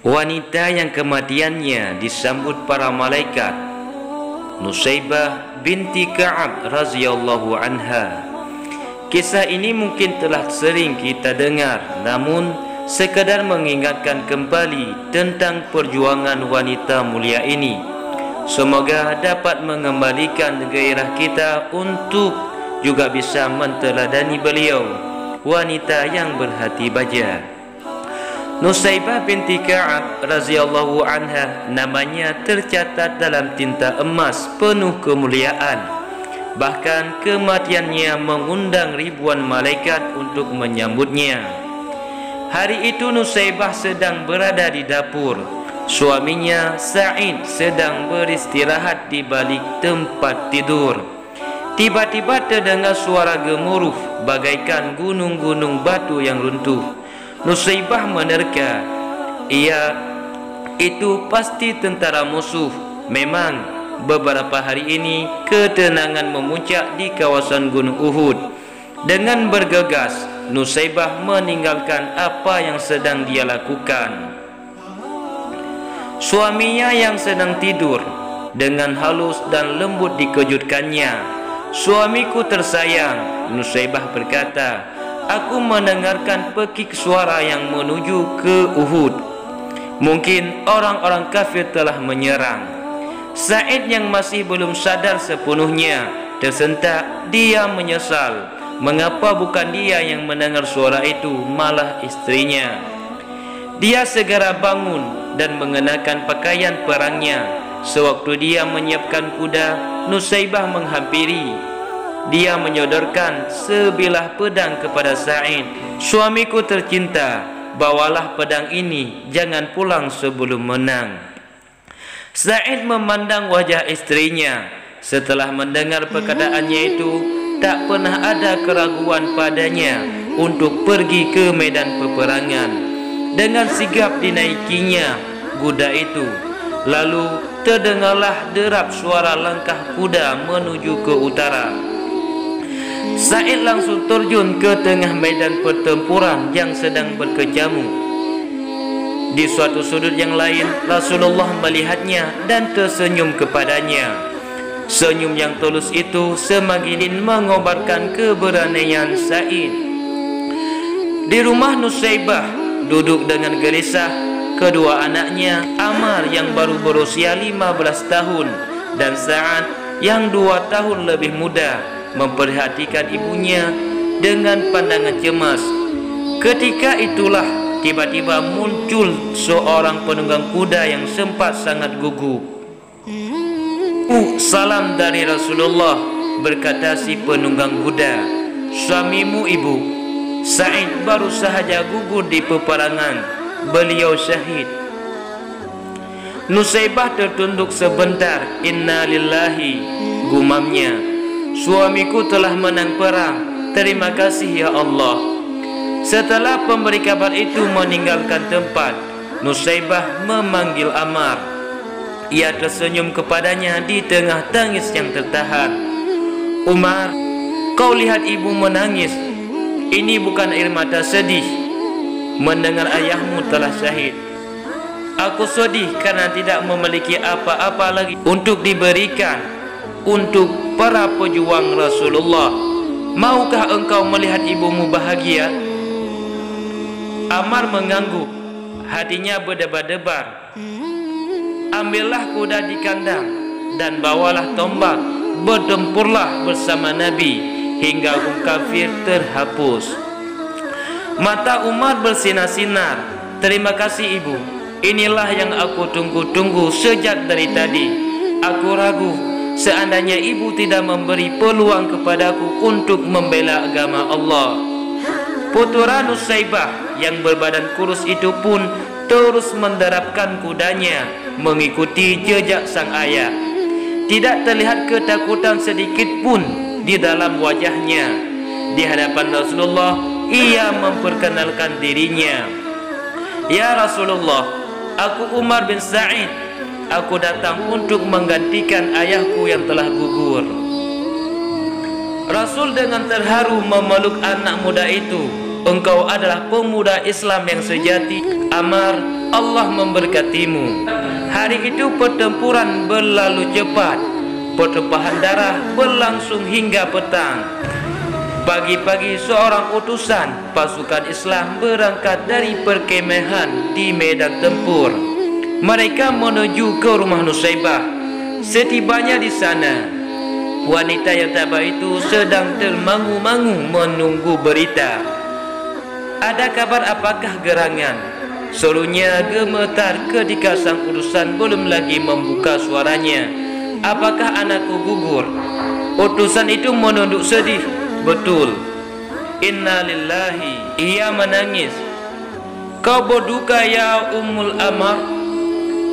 wanita yang kematiannya disambut para malaikat, Nusaybah binti Ka'ab radhiyallahu anha. Kisah ini mungkin telah sering kita dengar, namun sekadar mengingatkan kembali tentang perjuangan wanita mulia ini. Semoga dapat mengembalikan gairah kita untuk juga bisa menteladani beliau, wanita yang berhati baja. Nusaybah binti Ka'ab radhiyallahu anha namanya tercatat dalam tinta emas penuh kemuliaan. Bahkan kematiannya mengundang ribuan malaikat untuk menyambutnya. Hari itu Nusaybah sedang berada di dapur. Suaminya Sa'id sedang beristirahat di balik tempat tidur. Tiba-tiba terdengar suara gemuruh bagaikan gunung-gunung batu yang runtuh. Nusaybah menerka, "Iya, itu pasti tentara musuh." Memang beberapa hari ini ketenangan memuncak di kawasan Gunung Uhud. Dengan bergegas, Nusaybah meninggalkan apa yang sedang dia lakukan. Suaminya yang sedang tidur dengan halus dan lembut dikejutkannya. "Suamiku tersayang," Nusaybah berkata, "aku mendengarkan pekik suara yang menuju ke Uhud. Mungkin orang-orang kafir telah menyerang." Sa'id yang masih belum sadar sepenuhnya tersentak. Dia menyesal. Mengapa bukan dia yang mendengar suara itu, malah istrinya? Dia segera bangun dan mengenakan pakaian perangnya. Sewaktu dia menyiapkan kuda, Nusaybah menghampiri. Dia menyodorkan sebilah pedang kepada Sa'id. "Suamiku tercinta, bawalah pedang ini, jangan pulang sebelum menang." Sa'id memandang wajah istrinya. Setelah mendengar perkataannya itu, tak pernah ada keraguan padanya untuk pergi ke medan peperangan. Dengan sigap dinaikinya kuda itu. Lalu terdengarlah derap suara langkah kuda menuju ke utara. Sa'id langsung terjun ke tengah medan pertempuran yang sedang berkecamuk. Di suatu sudut yang lain, Rasulullah melihatnya dan tersenyum kepadanya. Senyum yang tulus itu semakin mengobarkan keberanian Sa'id. Di rumah Nusaybah duduk dengan gelisah kedua anaknya, Ammar yang baru berusia 15 tahun dan Sa'ad yang 2 tahun lebih muda, memperhatikan ibunya dengan pandangan cemas. Ketika itulah tiba-tiba muncul seorang penunggang kuda yang sempat sangat gugup. "Salam dari Rasulullah," berkata si penunggang kuda. "Suamimu, Ibu. Sa'id baru sahaja gugur di peperangan. Beliau syahid." Nusaybah tertunduk sebentar. "Inna lillahi," gumamnya. "Suamiku telah menang perang. Terima kasih ya Allah." Setelah pemberi kabar itu meninggalkan tempat, Nusaybah memanggil Ammar. Ia tersenyum kepadanya di tengah tangis yang tertahan. "Umar, kau lihat ibu menangis. Ini bukan air mata sedih mendengar ayahmu telah syahid. Aku sedih karena tidak memiliki apa-apa lagi untuk diberikan untuk para pejuang Rasulullah. Maukah engkau melihat ibumu bahagia?" Ammar mengangguk, hatinya berdebar-debar. "Ambillah kuda di kandang dan bawalah tombak, bertempurlah bersama Nabi hingga kaum kafir terhapus." Mata Umar bersinar-sinar. "Terima kasih ibu, inilah yang aku tunggu-tunggu sejak dari tadi. Aku ragu seandainya ibu tidak memberi peluang kepadaku untuk membela agama Allah." Putera Nusaybah yang berbadan kurus itu pun terus menderapkan kudanya mengikuti jejak sang ayah. Tidak terlihat ketakutan sedikit pun di dalam wajahnya. Di hadapan Rasulullah, ia memperkenalkan dirinya. "Ya Rasulullah, aku Umar bin Sa'id. Aku datang untuk menggantikan ayahku yang telah gugur." Rasul dengan terharu memeluk anak muda itu. engkau adalah pemuda Islam yang sejati. Amar, Allah memberkatimu. Hari itu pertempuran berlalu cepat. Pertumpahan darah berlangsung hingga petang. Pagi-pagi seorang utusan pasukan Islam berangkat dari perkemahan di medan tempur. Mereka menuju ke rumah Nusaybah. Setibanya di sana, wanita yang tabah itu sedang termangu-mangu menunggu berita. Ada kabar apakah gerangan? Serunya gemetar ketika sang utusan belum lagi membuka suaranya. Apakah anakku gugur? Utusan itu menunduk sedih. Betul. Inna lillahi. Ia menangis. Kau berduka ya Ummul Amar?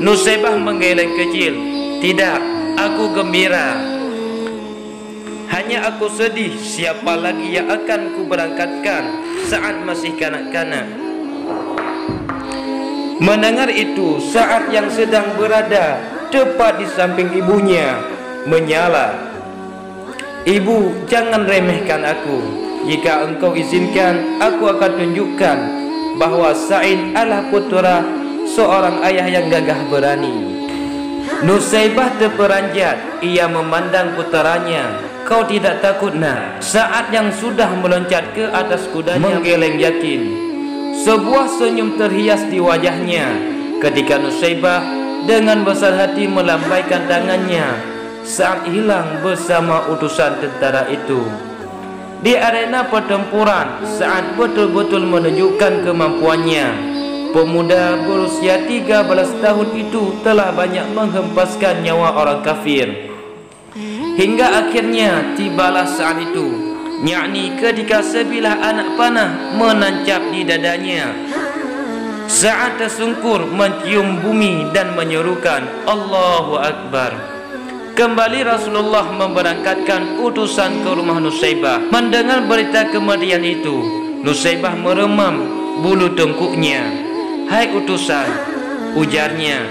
Nusaybah menggeleng kecil. Tidak, aku gembira. Hanya aku sedih. Siapa lagi yang akan ku berangkatkan saat masih kanak-kanak? Mendengar itu, saat yang sedang berada tepat di samping ibunya menyala. Ibu, jangan remehkan aku. Jika engkau izinkan, aku akan tunjukkan bahwa Sa'id adalah putra seorang ayah yang gagah berani. Nusaybah terperanjat. Ia memandang puteranya. Kau tidak takut, nak? Saat yang sudah meloncat ke atas kudanya menggeleng yakin. Sebuah senyum terhias di wajahnya ketika Nusaybah dengan besar hati melambaikan tangannya saat hilang bersama utusan tentara itu. Di arena pertempuran, saat betul-betul menunjukkan kemampuannya, pemuda berusia 13 tahun itu telah banyak menghempaskan nyawa orang kafir. Hingga akhirnya tibalah saat itu, yakni ketika sebilah anak panah menancap di dadanya. Saat tersungkur mencium bumi dan menyerukan Allahu Akbar. Kembali Rasulullah memberangkatkan utusan ke rumah Nusaybah. Mendengar berita kematian itu, Nusaybah meremam bulu tengkuknya. Hai utusan, ujarnya,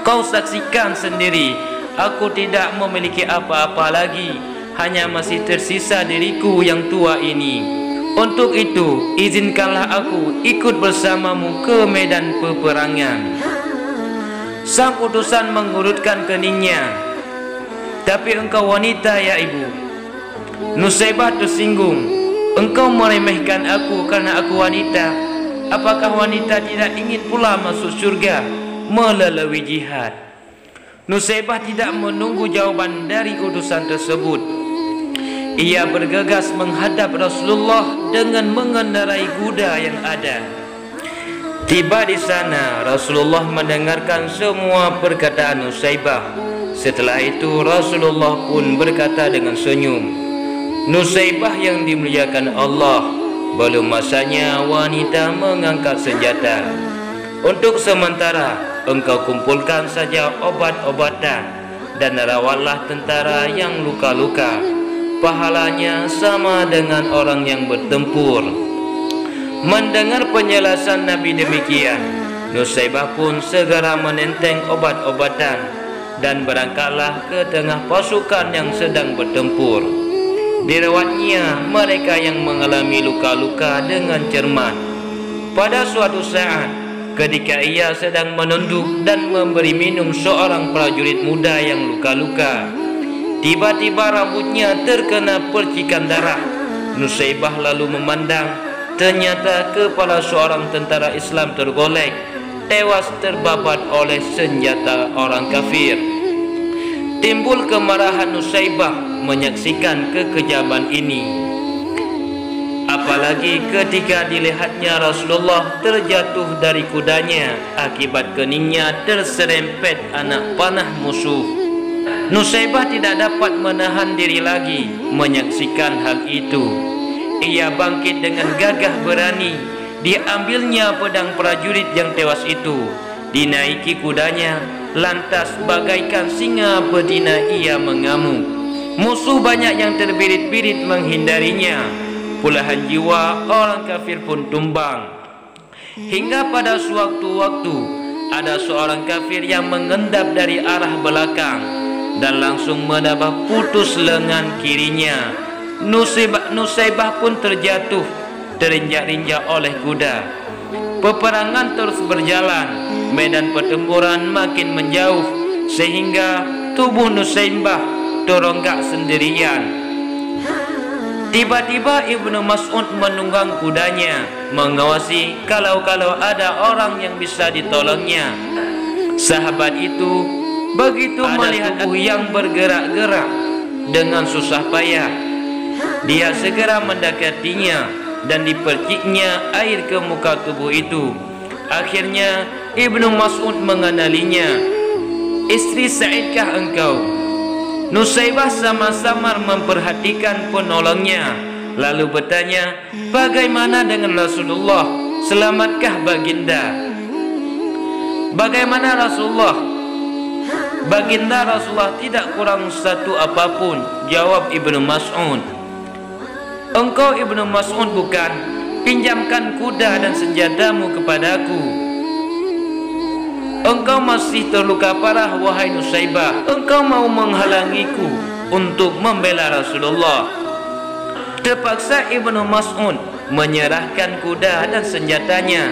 kau saksikan sendiri, aku tidak memiliki apa-apa lagi. Hanya masih tersisa diriku yang tua ini. Untuk itu, izinkanlah aku ikut bersamamu ke medan peperangan. Sang utusan mengurutkan keningnya. Tapi engkau wanita ya ibu. Nusaybah tersinggung. Engkau meremehkan aku karena aku wanita. Apakah wanita tidak ingin pula masuk surga melalui jihad? Nusaybah tidak menunggu jawaban dari utusan tersebut. Ia bergegas menghadap Rasulullah dengan mengendarai kuda yang ada. Tiba di sana, Rasulullah mendengarkan semua perkataan Nusaybah. Setelah itu Rasulullah pun berkata dengan senyum, Nusaybah yang dimuliakan Allah, belum masanya wanita mengangkat senjata. Untuk sementara engkau kumpulkan saja obat-obatan dan rawatlah tentara yang luka-luka. Pahalanya sama dengan orang yang bertempur. Mendengar penjelasan Nabi demikian, Nusaybah pun segera menenteng obat-obatan dan berangkatlah ke tengah pasukan yang sedang bertempur. Dirawatnya mereka yang mengalami luka-luka dengan cermat. Pada suatu saat, ketika ia sedang menunduk dan memberi minum seorang prajurit muda yang luka-luka, tiba-tiba rambutnya terkena percikan darah. Nusaybah lalu memandang. Ternyata kepala seorang tentara Islam tergolek, tewas terbabat oleh senjata orang kafir. Timbul kemarahan Nusaybah menyaksikan kekejaman ini. Apalagi ketika dilihatnya Rasulullah terjatuh dari kudanya akibat keningnya terserempet anak panah musuh. Nusaybah tidak dapat menahan diri lagi menyaksikan hal itu. Ia bangkit dengan gagah berani. Diambilnya pedang prajurit yang tewas itu, dinaiki kudanya, lantas bagaikan singa betina ia mengamuk. Musuh banyak yang terbirit-birit menghindarinya. Puluhan jiwa orang kafir pun tumbang. Hingga pada suatu-waktu ada seorang kafir yang mengendap dari arah belakang dan langsung menabah putus lengan kirinya. Nusaybah pun terjatuh terinjak-injak oleh kuda. Peperangan terus berjalan, medan pertempuran makin menjauh, sehingga tubuh Nusaybah teronggak sendirian. Tiba-tiba Ibnu Mas'ud menunggang kudanya, mengawasi kalau ada orang yang bisa ditolongnya. Sahabat itu begitu melihat tubuh yang bergerak-gerak dengan susah payah, dia segera mendekatinya dan diperciknya air ke muka tubuh itu. Akhirnya Ibnu Mas'ud mengenalinya. "Istri Sa'idkah engkau?" Nusaybah sama-sama memperhatikan penolongnya, lalu bertanya, "Bagaimana dengan Rasulullah? Selamatkah baginda?" "Bagaimana Rasulullah?" "Baginda Rasulullah tidak kurang satu apapun," jawab Ibnu Mas'ud. "Engkau Ibnu Mas'ud bukan? Pinjamkan kuda dan senjatamu kepadaku." "Engkau masih terluka parah wahai Nusaybah. Engkau mau menghalangiku untuk membela Rasulullah." Terpaksa Ibnu Mas'ud menyerahkan kuda dan senjatanya.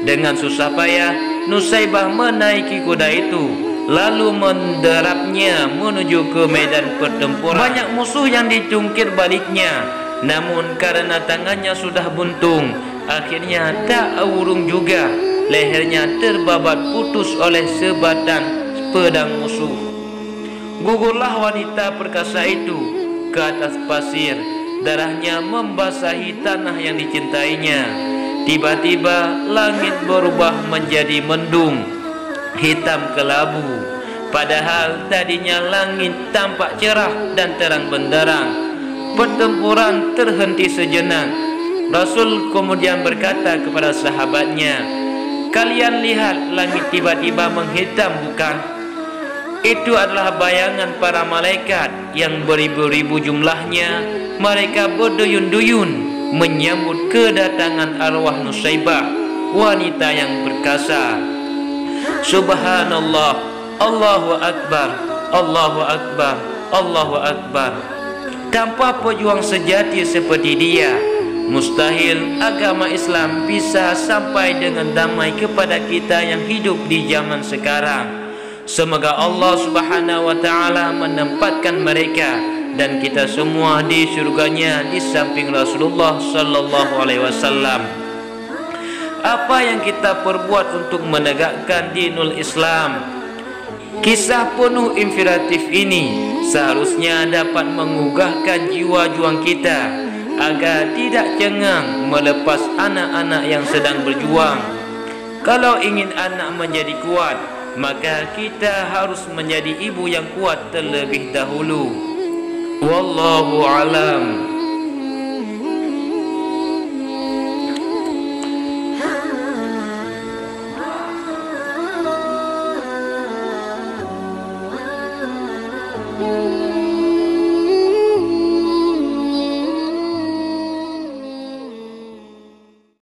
Dengan susah payah Nusaybah menaiki kuda itu, lalu menderapnya menuju ke medan pertempuran. Banyak musuh yang dicungkir baliknya, namun karena tangannya sudah buntung, akhirnya tak urung juga. Lehernya terbabat putus oleh sebatan pedang musuh. Gugurlah wanita perkasa itu ke atas pasir. Darahnya membasahi tanah yang dicintainya. Tiba-tiba langit berubah menjadi mendung, hitam kelabu. Padahal tadinya langit tampak cerah dan terang benderang. Pertempuran terhenti sejenak. Rasul kemudian berkata kepada sahabatnya, "Kalian lihat langit tiba-tiba menghitam bukan? Itu adalah bayangan para malaikat yang beribu-ribu jumlahnya. Mereka berduyun-duyun menyambut kedatangan arwah Nusaybah, wanita yang perkasa." Subhanallah, Allahu Akbar, Allahu Akbar, Allahu Akbar. Tanpa pejuang sejati seperti dia, mustahil agama Islam bisa sampai dengan damai kepada kita yang hidup di zaman sekarang. Semoga Allah Subhanahu wa taala menempatkan mereka dan kita semua di surganya di samping Rasulullah sallallahu alaihi wasallam. Apa yang kita perbuat untuk menegakkan dinul Islam? Kisah penuh inspiratif ini seharusnya dapat mengugahkan jiwa juang kita agar tidak cengang melepas anak-anak yang sedang berjuang. Kalau ingin anak menjadi kuat, maka kita harus menjadi ibu yang kuat terlebih dahulu. Wallahu alam.